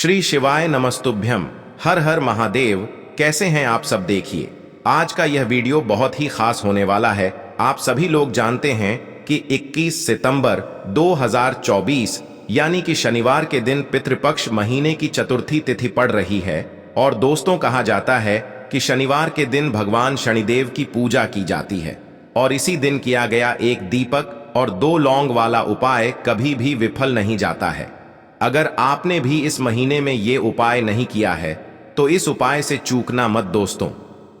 श्री शिवाय नमस्तुभ्यम। हर हर महादेव। कैसे हैं आप सब? देखिए, आज का यह वीडियो बहुत ही खास होने वाला है। आप सभी लोग जानते हैं कि 21 सितंबर 2024 यानी कि शनिवार के दिन पितृपक्ष महीने की चतुर्थी तिथि पड़ रही है। और दोस्तों, कहा जाता है कि शनिवार के दिन भगवान शनिदेव की पूजा की जाती है और इसी दिन किया गया एक दीपक और 2 लौंग वाला उपाय कभी भी विफल नहीं जाता है। अगर आपने भी इस महीने में ये उपाय नहीं किया है तो इस उपाय से चूकना मत दोस्तों,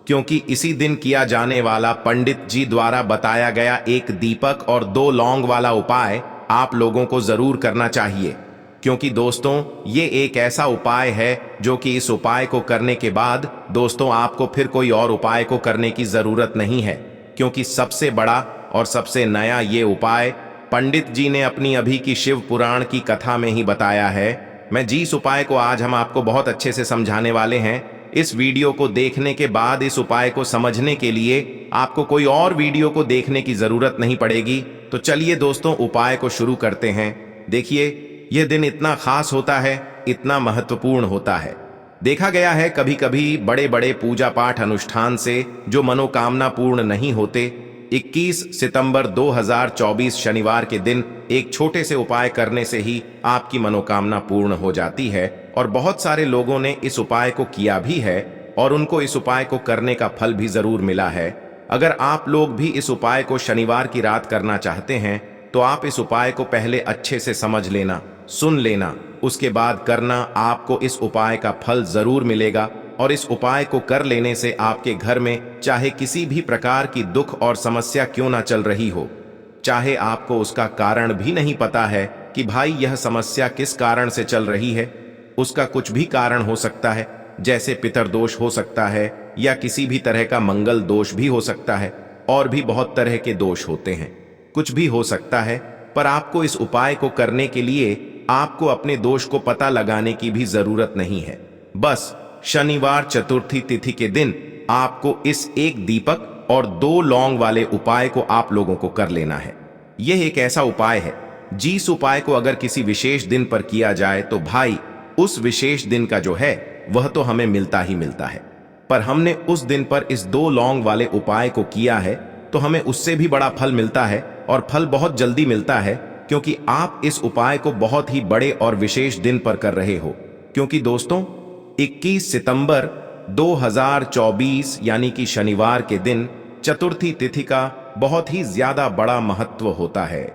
क्योंकि इसी दिन किया जाने वाला पंडित जी द्वारा बताया गया एक दीपक और 2 लौंग वाला उपाय आप लोगों को जरूर करना चाहिए। क्योंकि दोस्तों, ये एक ऐसा उपाय है जो कि इस उपाय को करने के बाद दोस्तों आपको फिर कोई और उपाय को करने की जरूरत नहीं है, क्योंकि सबसे बड़ा और सबसे नया ये उपाय पंडित जी ने अपनी अभी की शिव पुराण की कथा में ही बताया है। मैं जिस उपाय को आज हम आपको बहुत अच्छे से समझाने वाले हैं, इस वीडियो को देखने के बाद इस उपाय को समझने के लिए आपको कोई और वीडियो को देखने की जरूरत नहीं पड़ेगी। तो चलिए दोस्तों, उपाय को शुरू करते हैं। देखिए, यह दिन इतना खास होता है, इतना महत्वपूर्ण होता है। देखा गया है कभी कभी बड़े बड़े पूजा पाठ अनुष्ठान से जो मनोकामना पूर्ण नहीं होते, 21 सितंबर 2024 शनिवार के दिन एक छोटे से उपाय करने से ही आपकी मनोकामना पूर्ण हो जाती है। और बहुत सारे लोगों ने इस उपाय को किया भी है और उनको इस उपाय को करने का फल भी जरूर मिला है। अगर आप लोग भी इस उपाय को शनिवार की रात करना चाहते हैं तो आप इस उपाय को पहले अच्छे से समझ लेना, सुन लेना, उसके बाद करना। आपको इस उपाय का फल जरूर मिलेगा और इस उपाय को कर लेने से आपके घर में चाहे किसी भी प्रकार की दुख और समस्या क्यों ना चल रही हो, चाहे आपको उसका कारण भी नहीं पता है कि भाई यह समस्या किस कारण से चल रही है, उसका कुछ भी कारण हो सकता है, जैसे पितरदोष हो सकता है या किसी भी तरह का मंगल दोष भी हो सकता है, और भी बहुत तरह के दोष होते हैं, कुछ भी हो सकता है। पर आपको इस उपाय को करने के लिए आपको अपने दोष को पता लगाने की भी जरूरत नहीं है। बस शनिवार चतुर्थी तिथि के दिन आपको इस एक दीपक और 2 लौंग वाले उपाय को आप लोगों को कर लेना है। यह एक ऐसा उपाय है जिस उपाय को अगर किसी विशेष दिन पर किया जाए तो भाई उस विशेष दिन का जो है वह तो हमें मिलता ही मिलता है। पर हमने उस दिन पर इस 2 लौंग वाले उपाय को किया है तो हमें उससे भी बड़ा फल मिलता है, और फल बहुत जल्दी मिलता है, क्योंकि आप इस उपाय को बहुत ही बड़े और विशेष दिन पर कर रहे हो। क्योंकि दोस्तों, 21 सितंबर 2024 यानी कि शनिवार के दिन चतुर्थी तिथि का बहुत ही ज्यादा बड़ा महत्व होता है।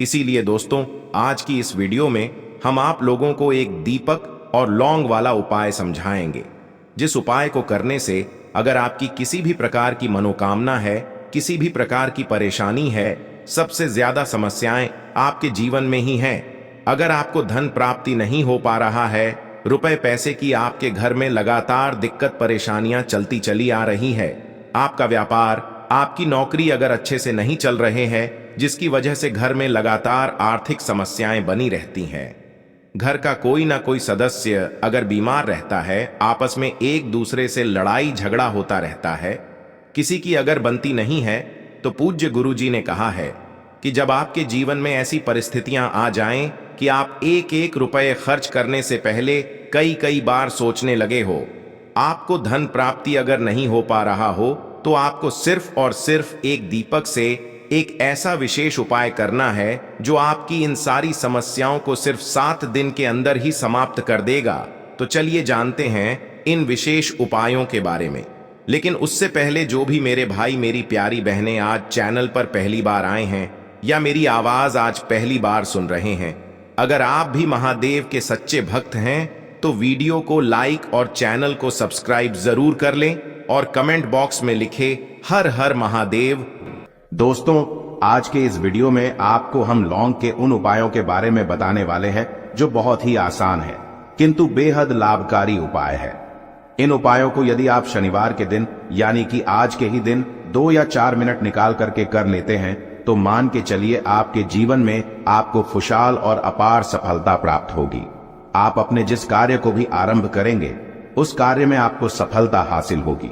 इसीलिए दोस्तों, आज की इस वीडियो में हम आप लोगों को एक दीपक और लौंग वाला उपाय समझाएंगे, जिस उपाय को करने से अगर आपकी किसी भी प्रकार की मनोकामना है, किसी भी प्रकार की परेशानी है, सबसे ज्यादा समस्याएं आपके जीवन में ही हैं। अगर आपको धन प्राप्ति नहीं हो पा रहा है, रुपए पैसे की आपके घर में लगातार दिक्कत परेशानियां चलती चली आ रही है, आपका व्यापार, आपकी नौकरी अगर अच्छे से नहीं चल रहे हैं, जिसकी वजह से घर में लगातार आर्थिक समस्याएं बनी रहती हैं, घर का कोई ना कोई सदस्य अगर बीमार रहता है, आपस में एक दूसरे से लड़ाई झगड़ा होता रहता है, किसी की अगर बनती नहीं है, तो पूज्य गुरुजी ने कहा है कि जब आपके जीवन में ऐसी परिस्थितियां आ जाएं कि आप एक एक रुपये खर्च करने से पहले कई कई बार सोचने लगे हो, आपको धन प्राप्ति अगर नहीं हो पा रहा हो, तो आपको सिर्फ और सिर्फ एक दीपक से एक ऐसा विशेष उपाय करना है जो आपकी इन सारी समस्याओं को सिर्फ 7 दिन के अंदर ही समाप्त कर देगा। तो चलिए जानते हैं इन विशेष उपायों के बारे में। लेकिन उससे पहले जो भी मेरे भाई मेरी प्यारी बहनें आज चैनल पर पहली बार आए हैं या मेरी आवाज आज पहली बार सुन रहे हैं, अगर आप भी महादेव के सच्चे भक्त हैं तो वीडियो को लाइक और चैनल को सब्सक्राइब जरूर कर लें और कमेंट बॉक्स में लिखे हर हर महादेव। दोस्तों, आज के इस वीडियो में आपको हम लौंग के उन उपायों के बारे में बताने वाले हैं जो बहुत ही आसान है किंतु बेहद लाभकारी उपाय है। इन उपायों को यदि आप शनिवार के दिन यानी कि आज के ही दिन 2 या 4 मिनट निकाल करके कर लेते हैं तो मान के चलिए आपके जीवन में आपको खुशहाल और अपार सफलता प्राप्त होगी। आप अपने जिस कार्य को भी आरंभ करेंगे उस कार्य में आपको सफलता हासिल होगी।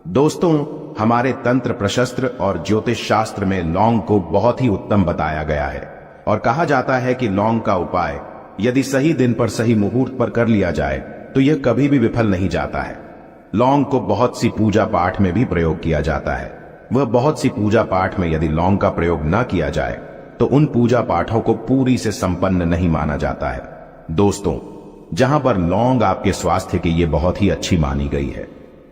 दोस्तों, हमारे तंत्र प्रशस्त्र और ज्योतिष शास्त्र में लौंग को बहुत ही उत्तम बताया गया है और कहा जाता है कि लौंग का उपाय यदि सही दिन पर सही मुहूर्त पर कर लिया जाए तो यह कभी भी विफल नहीं जाता है। लौंग को बहुत सी पूजा पाठ में भी प्रयोग किया जाता है। वह बहुत सी पूजा पाठ में यदि लौंग का प्रयोग न किया जाए तो उन पूजा पाठों को पूरी से संपन्न नहीं माना जाता है। दोस्तों, जहां पर लौंग आपके स्वास्थ्य के लिए बहुत ही अच्छी मानी गई है,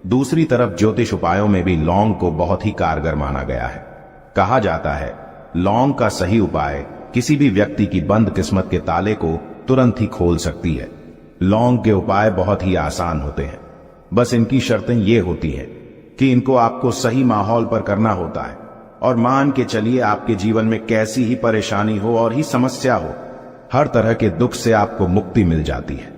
दूसरी तरफ ज्योतिष उपायों में भी लौंग को बहुत ही कारगर माना गया है। कहा जाता है लौंग का सही उपाय किसी भी व्यक्ति की बंद किस्मत के ताले को तुरंत ही खोल सकती है। लौंग के उपाय बहुत ही आसान होते हैं, बस इनकी शर्तें ये होती हैं कि इनको आपको सही माहौल पर करना होता है। और मान के चलिए आपके जीवन में कैसी ही परेशानी हो और ही समस्या हो, हर तरह के दुख से आपको मुक्ति मिल जाती है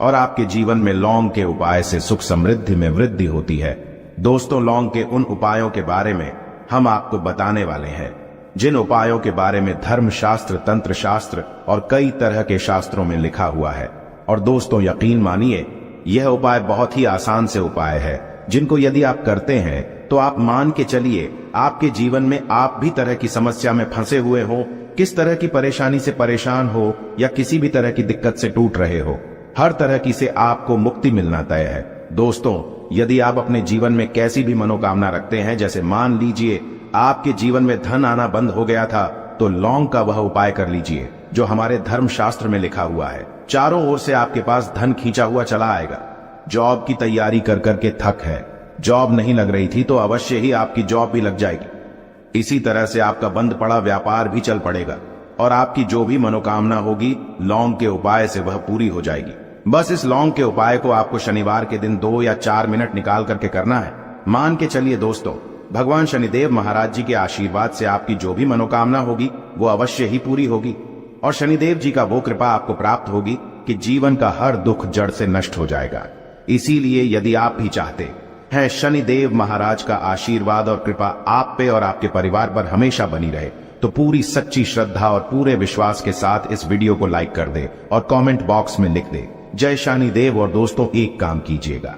और आपके जीवन में लौंग के उपाय से सुख समृद्धि में वृद्धि होती है। दोस्तों, लौंग के उन उपायों के बारे में हम आपको बताने वाले हैं जिन उपायों के बारे में धर्मशास्त्र, तंत्र शास्त्र और कई तरह के शास्त्रों में लिखा हुआ है। और दोस्तों, यकीन मानिए यह उपाय बहुत ही आसान से उपाय है जिनको यदि आप करते हैं तो आप मान के चलिए आपके जीवन में आप भी तरह की समस्या में फंसे हुए हो, किस तरह की परेशानी से परेशान हो या किसी भी तरह की दिक्कत से टूट रहे हो, हर तरह की से आपको मुक्ति मिलना तय है। दोस्तों, यदि आप अपने जीवन में कैसी भी मनोकामना रखते हैं, जैसे मान लीजिए आपके जीवन में धन आना बंद हो गया था, तो लौंग का वह उपाय कर लीजिए जो हमारे धर्मशास्त्र में लिखा हुआ है। चारों ओर से आपके पास धन खींचा हुआ चला आएगा। जॉब की तैयारी कर करके थक है, जॉब नहीं लग रही थी तो अवश्य ही आपकी जॉब भी लग जाएगी। इसी तरह से आपका बंद पड़ा व्यापार भी चल पड़ेगा और आपकी जो भी मनोकामना होगी लौंग के उपाय से वह पूरी हो जाएगी। बस इस लौंग के उपाय को आपको शनिवार के दिन 2 या 4 मिनट निकाल करके करना है। मान के चलिए दोस्तों, भगवान शनिदेव महाराज जी के आशीर्वाद से आपकी जो भी मनोकामना होगी वो अवश्य ही पूरी होगी और शनिदेव जी का वो कृपा आपको प्राप्त होगी कि जीवन का हर दुख जड़ से नष्ट हो जाएगा। इसीलिए यदि आप भी चाहते हैं शनिदेव महाराज का आशीर्वाद और कृपा आप पे और आपके परिवार पर हमेशा बनी रहे, तो पूरी सच्ची श्रद्धा और पूरे विश्वास के साथ इस वीडियो को लाइक कर दे और कमेंट बॉक्स में लिख दे जय शनिदेव। और दोस्तों, एक काम कीजिएगा,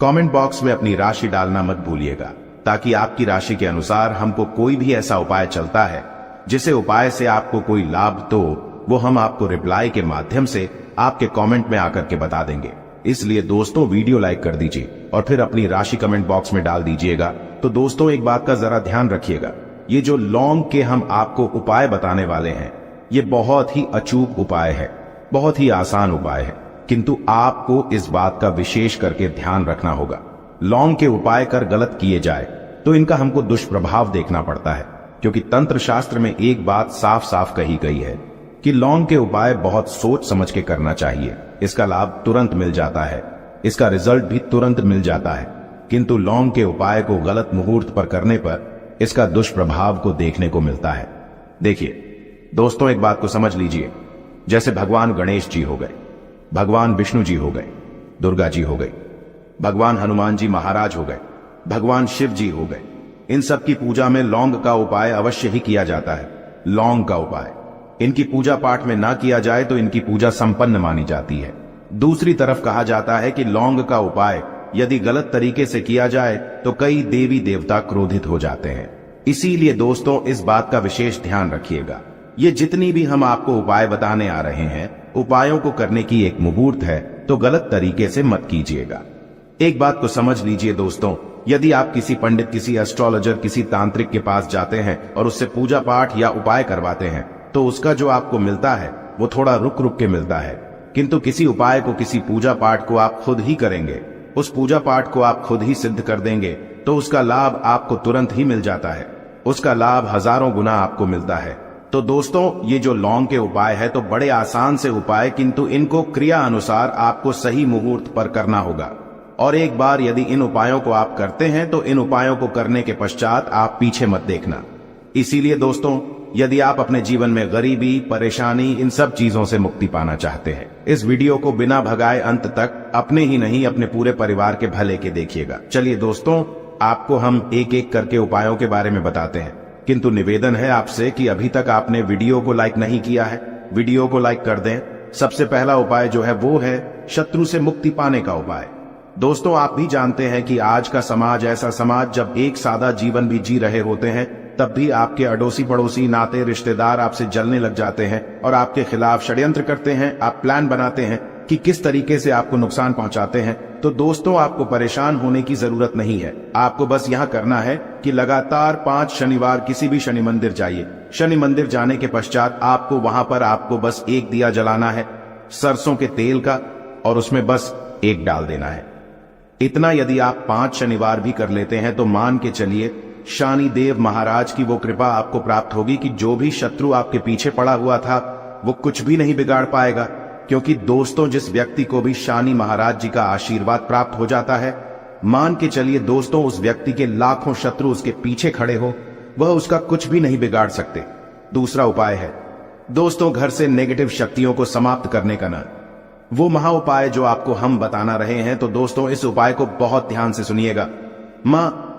कमेंट बॉक्स में अपनी राशि डालना मत भूलिएगा, ताकि आपकी राशि के अनुसार हमको कोई भी ऐसा उपाय चलता है जिसे उपाय से आपको कोई लाभ, तो वो हम आपको रिप्लाई के माध्यम से आपके कमेंट में आकर के बता देंगे। इसलिए दोस्तों, वीडियो लाइक कर दीजिए और फिर अपनी राशि कमेंट बॉक्स में डाल दीजिएगा। तो दोस्तों, एक बात का जरा ध्यान रखिएगा, ये जो लौंग के हम आपको उपाय बताने वाले हैं ये बहुत ही अचूक उपाय है, बहुत ही आसान उपाय है, किंतु आपको इस बात का विशेष करके ध्यान रखना होगा। लौंग के उपाय कर गलत किए जाए तो इनका हमको दुष्प्रभाव देखना पड़ता है, क्योंकि तंत्र शास्त्र में एक बात साफ साफ कही गई है कि लौंग के उपाय बहुत सोच समझ के करना चाहिए। इसका लाभ तुरंत मिल जाता है, इसका रिजल्ट भी तुरंत मिल जाता है, किंतु लौंग के उपाय को गलत मुहूर्त पर करने पर इसका दुष्प्रभाव को देखने को मिलता है। देखिए दोस्तों, एक बात को समझ लीजिए, जैसे भगवान गणेश जी हो गए, भगवान विष्णु जी हो गए, दुर्गा जी हो गई, भगवान हनुमान जी महाराज हो गए, भगवान शिव जी हो गए, इन सब की पूजा में लौंग का उपाय अवश्य ही किया जाता है। लौंग का उपाय इनकी पूजा पाठ में ना किया जाए तो इनकी पूजा संपन्न मानी जाती है। दूसरी तरफ कहा जाता है कि लौंग का उपाय यदि गलत तरीके से किया जाए तो कई देवी देवता क्रोधित हो जाते हैं। इसीलिए दोस्तों, इस बात का विशेष ध्यान रखिएगा। ये जितनी भी हम आपको उपाय बताने आ रहे हैं, उपायों को करने की एक मुहूर्त है, तो गलत तरीके से मत कीजिएगा। एक बात को समझ लीजिए दोस्तों, यदि आप किसी पंडित, किसी एस्ट्रोलॉजर, किसी तांत्रिक के पास जाते हैं और उससे पूजा पाठ या उपाय करवाते हैं, तो उसका जो आपको मिलता है वो थोड़ा रुक रुक के मिलता है। किंतु किसी उपाय को, किसी पूजा पाठ को आप खुद ही करेंगे, उस पूजा पाठ को आप खुद ही सिद्ध कर देंगे, तो उसका लाभ आपको तुरंत ही मिल जाता है, उसका लाभ हजारों गुना आपको मिलता है। तो दोस्तों, ये जो लौंग के उपाय है तो बड़े आसान से उपाय, किंतु इनको क्रिया अनुसार आपको सही मुहूर्त पर करना होगा। और एक बार यदि इन उपायों को आप करते हैं तो इन उपायों को करने के पश्चात आप पीछे मत देखना। इसीलिए दोस्तों, यदि आप अपने जीवन में गरीबी, परेशानी, इन सब चीजों से मुक्ति पाना चाहते हैं, इस वीडियो को बिना भगाए अंत तक अपने ही नहीं अपने पूरे परिवार के भले के देखिएगा। चलिए दोस्तों, आपको हम एक एक करके उपायों के बारे में बताते हैं, किंतु निवेदन है आपसे कि अभी तक आपने वीडियो को लाइक नहीं किया है, वीडियो को लाइक कर दें। सबसे पहला उपाय जो है वो है शत्रु से मुक्ति पाने का उपाय। दोस्तों, आप भी जानते हैं कि आज का समाज ऐसा समाज जब एक सादा जीवन भी जी रहे होते हैं तब भी आपके अड़ोसी पड़ोसी नाते रिश्तेदार आपसे जलने लग जाते हैं और आपके खिलाफ षड्यंत्र करते हैं। आप प्लान बनाते हैं कि किस तरीके से आपको नुकसान पहुंचाते हैं। तो दोस्तों, आपको परेशान होने की जरूरत नहीं है। आपको बस यह करना है कि लगातार 5 शनिवार किसी भी शनि मंदिर जाइए। शनि मंदिर जाने के पश्चात आपको वहां पर आपको बस एक दिया जलाना है सरसों के तेल का, और उसमें बस एक डाल देना है। इतना यदि आप 5 शनिवार भी कर लेते हैं तो मान के चलिए शनि देव महाराज की वो कृपा आपको प्राप्त होगी कि जो भी शत्रु आपके पीछे पड़ा हुआ था वो कुछ भी नहीं बिगाड़ पाएगा। क्योंकि दोस्तों, जिस व्यक्ति को भी शनि महाराज जी का आशीर्वाद प्राप्त हो जाता है, मान के चलिए दोस्तों, उस व्यक्ति के लाखों शत्रु उसके पीछे खड़े हो, वह उसका कुछ भी नहीं बिगाड़ सकते। दूसरा उपाय है दोस्तों, घर से नेगेटिव शक्तियों को समाप्त करने का ना वो महा उपाय जो आपको हम बताना रहे हैं। तो दोस्तों, इस उपाय को बहुत ध्यान से सुनिएगा।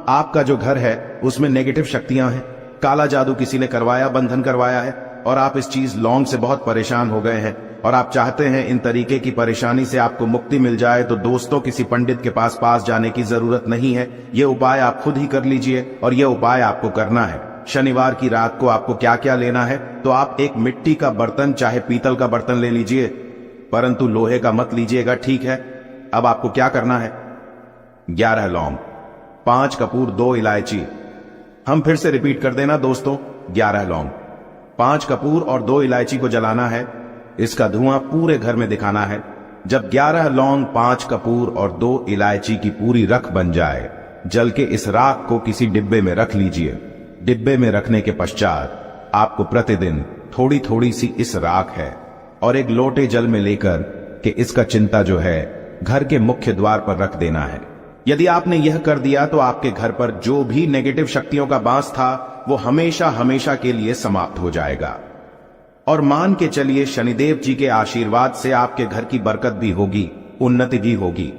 आपका जो घर है उसमें नेगेटिव शक्तियां हैं, काला जादू किसी ने करवाया, बंधन करवाया है, और आप इस चीज लौंग से बहुत परेशान हो गए हैं और आप चाहते हैं इन तरीके की परेशानी से आपको मुक्ति मिल जाए। तो दोस्तों, किसी पंडित के पास जाने की जरूरत नहीं है। यह उपाय आप खुद ही कर लीजिए और यह उपाय आपको करना है। शनिवार की रात को आपको क्या क्या लेना है, तो आप एक मिट्टी का बर्तन, चाहे पीतल का बर्तन ले लीजिए, परंतु लोहे का मत लीजिएगा, ठीक है। अब आपको क्या करना है, 11 लौंग, 5 कपूर, 2 इलायची। हम फिर से रिपीट कर देना दोस्तों, 11 लौंग, 5 कपूर और 2 इलायची को जलाना है। इसका धुआं पूरे घर में दिखाना है। जब 11 लौंग, 5 कपूर और 2 इलायची की पूरी रख बन जाए, जल के इस राख को किसी डिब्बे में रख लीजिए। डिब्बे में रखने के पश्चात आपको प्रतिदिन थोड़ी थोड़ी सी इस राख है और एक लोटे जल में लेकर कि इसका चिंता जो है घर के मुख्य द्वार पर रख देना है। यदि आपने यह कर दिया तो आपके घर पर जो भी नेगेटिव शक्तियों का बास था वो हमेशा हमेशा के लिए समाप्त हो जाएगा। और मान के चलिए शनिदेव जी के आशीर्वाद से आपके घर की बरकत भी होगी, उन्नति भी होगी।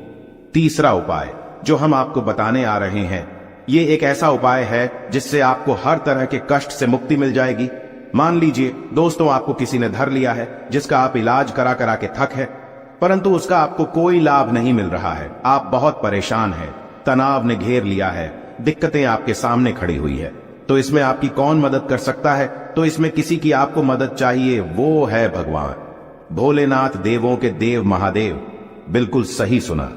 तीसरा उपाय जो हम आपको बताने आ रहे हैं, ये एक ऐसा उपाय है जिससे आपको हर तरह के कष्ट से मुक्ति मिल जाएगी। मान लीजिए दोस्तों, आपको किसी ने धर लिया है जिसका आप इलाज करा करा के थक है, परंतु उसका आपको कोई लाभ नहीं मिल रहा है। आप बहुत परेशान हैं, तनाव ने घेर लिया है, दिक्कतें आपके सामने खड़ी हुई है। तो इसमें आपकी कौन मदद कर सकता है? तो इसमें किसी की आपको मदद चाहिए, वो है भगवान भोलेनाथ, देवों के देव महादेव। बिल्कुल सही सुना।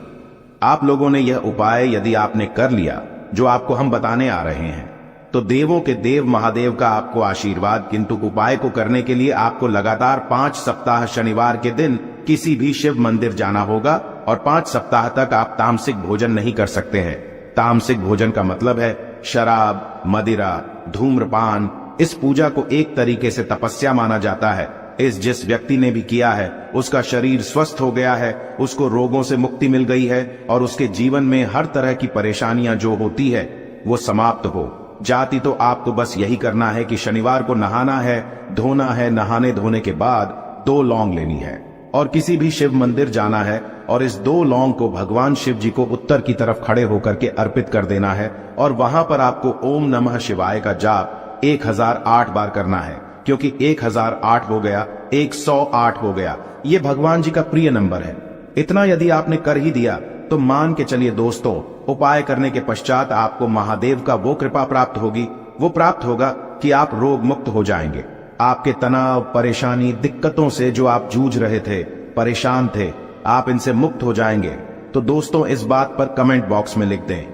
आप लोगों ने यह उपाय यदि आपने कर लिया जो आपको हम बताने आ रहे हैं, तो देवों के देव महादेव का आपको आशीर्वाद। किंतु उपाय को करने के लिए आपको लगातार 5 सप्ताह शनिवार के दिन किसी भी शिव मंदिर जाना होगा और 5 सप्ताह तक आप तामसिक भोजन नहीं कर सकते हैं। तामसिक भोजन का मतलब है शराब, मदिरा, धूम्रपान। इस पूजा को एक तरीके से तपस्या माना जाता है। जिस व्यक्ति ने भी किया है उसका शरीर स्वस्थ हो गया है, उसको रोगों से मुक्ति मिल गई है और उसके जीवन में हर तरह की परेशानियां जो होती है वो समाप्त हो जाती। तो आपको बस यही करना है कि शनिवार को नहाना है, धोना है, नहाने धोने के बाद 2 लौंग लेनी है और किसी भी शिव मंदिर जाना है और इस 2 लौंग को भगवान शिव जी को उत्तर की तरफ खड़े होकर के अर्पित कर देना है। और वहां पर आपको ओम नमः शिवाय का जाप 1008 बार करना है, क्योंकि 1008 हो गया, 108 हो गया, ये भगवान जी का प्रिय नंबर है। इतना यदि आपने कर ही दिया तो मान के चलिए दोस्तों, उपाय करने के पश्चात आपको महादेव का वो कृपा प्राप्त होगी, वो प्राप्त होगा कि आप रोग मुक्त हो जाएंगे। आपके तनाव, परेशानी, दिक्कतों से जो आप जूझ रहे थे, परेशान थे, आप इनसे मुक्त हो जाएंगे। तो दोस्तों, इस बात पर कमेंट बॉक्स में लिख दें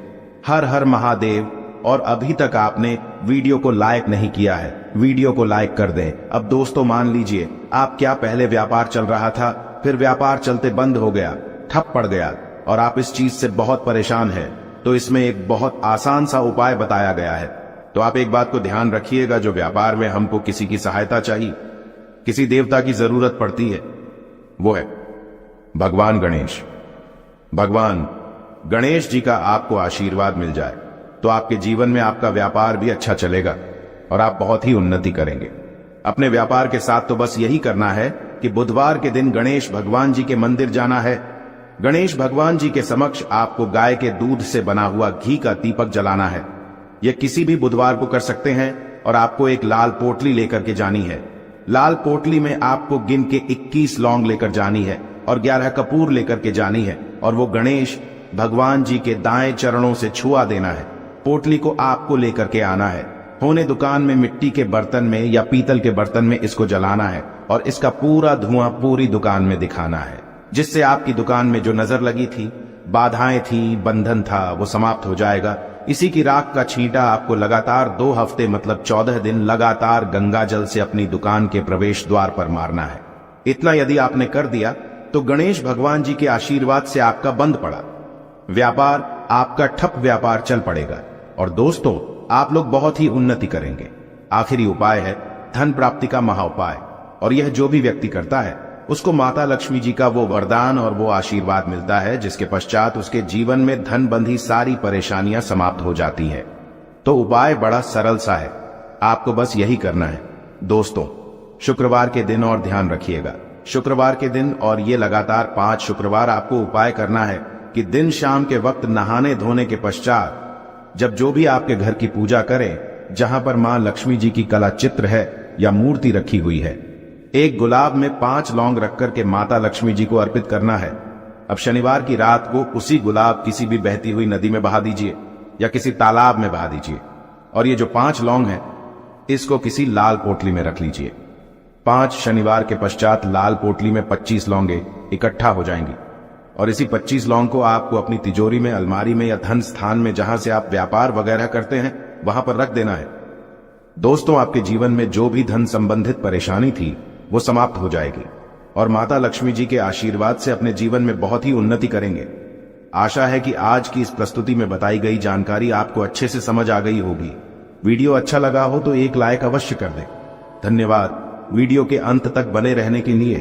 हर हर महादेव। और अभी तक आपने वीडियो को लाइक नहीं किया है, वीडियो को लाइक कर दें। अब दोस्तों मान लीजिए आप क्या पहले व्यापार चल रहा था, फिर व्यापार चलते बंद हो गया, ठप पड़ गया और आप इस चीज से बहुत परेशान हैं, तो इसमें एक बहुत आसान सा उपाय बताया गया है। तो आप एक बात को ध्यान रखिएगा, जो व्यापार में हमको किसी की सहायता चाहिए, किसी देवता की जरूरत पड़ती है, वो है भगवान गणेश। भगवान गणेश जी का आपको आशीर्वाद मिल जाए तो आपके जीवन में आपका व्यापार भी अच्छा चलेगा और आप बहुत ही उन्नति करेंगे। अपने व्यापार के साथ तो बस यही करना है कि बुधवार के दिन गणेश भगवान जी के मंदिर जाना है। गणेश भगवान जी के समक्ष आपको गाय के दूध से बना हुआ घी का दीपक जलाना है। यह किसी भी बुधवार को कर सकते हैं और आपको एक लाल पोटली लेकर के जानी है। लाल पोटली में आपको गिन के 21 लौंग लेकर जानी है और 11 कपूर लेकर के जानी है और वो गणेश भगवान जी के दाएं चरणों से छुआ देना है। पोटली को आपको लेकर के आना है। होने दुकान में मिट्टी के बर्तन में या पीतल के बर्तन में इसको जलाना है और इसका पूरा धुआं पूरी दुकान में दिखाना है, जिससे आपकी दुकान में जो नजर लगी थी, बाधाएं थी, बंधन था, वो समाप्त हो जाएगा। इसी की राख का छींटा आपको लगातार 2 हफ्ते मतलब 14 दिन लगातार गंगा जल से अपनी दुकान के प्रवेश द्वार पर मारना है। इतना यदि आपने कर दिया तो गणेश भगवान जी के आशीर्वाद से आपका बंद पड़ा व्यापार, आपका ठप व्यापार चल पड़ेगा और दोस्तों आप लोग बहुत ही उन्नति करेंगे। आखिरी उपाय है धन प्राप्ति का महाउपाय, और यह जो भी व्यक्ति करता है उसको माता लक्ष्मी जी का वो वरदान और वो आशीर्वाद मिलता है, जिसके पश्चात उसके जीवन में धन बंधी सारी परेशानियां समाप्त हो जाती हैं। तो उपाय बड़ा सरल सा है, आपको बस यही करना है। दोस्तों शुक्रवार के दिन और ध्यान रखिएगा, शुक्रवार के दिन और ये लगातार 5 शुक्रवार आपको उपाय करना है कि दिन शाम के वक्त नहाने धोने के पश्चात जब जो भी आपके घर की पूजा करें, जहां पर मां लक्ष्मी जी की कला चित्र है या मूर्ति रखी हुई है, एक गुलाब में 5 लौंग रख करके माता लक्ष्मी जी को अर्पित करना है। अब शनिवार की रात को उसी गुलाब किसी भी बहती हुई नदी में बहा दीजिए या किसी तालाब में बहा दीजिए, और ये जो 5 लौंग है इसको किसी लाल पोटली में रख लीजिए। 5 शनिवार के पश्चात लाल पोटली में 25 लौंगे इकट्ठा हो जाएंगी और इसी 25 लौंग को आपको अपनी तिजोरी में, अलमारी में या धन स्थान में जहां से आप व्यापार वगैरह करते हैं वहां पर रख देना है। दोस्तों आपके जीवन में जो भी धन संबंधित परेशानी थी वो समाप्त हो जाएगी और माता लक्ष्मी जी के आशीर्वाद से अपने जीवन में बहुत ही उन्नति करेंगे। आशा है कि आज की इस प्रस्तुति में बताई गई जानकारी आपको अच्छे से समझ आ गई होगी। वीडियो अच्छा लगा हो तो एक लाइक अवश्य कर दें। धन्यवाद वीडियो के अंत तक बने रहने के लिए।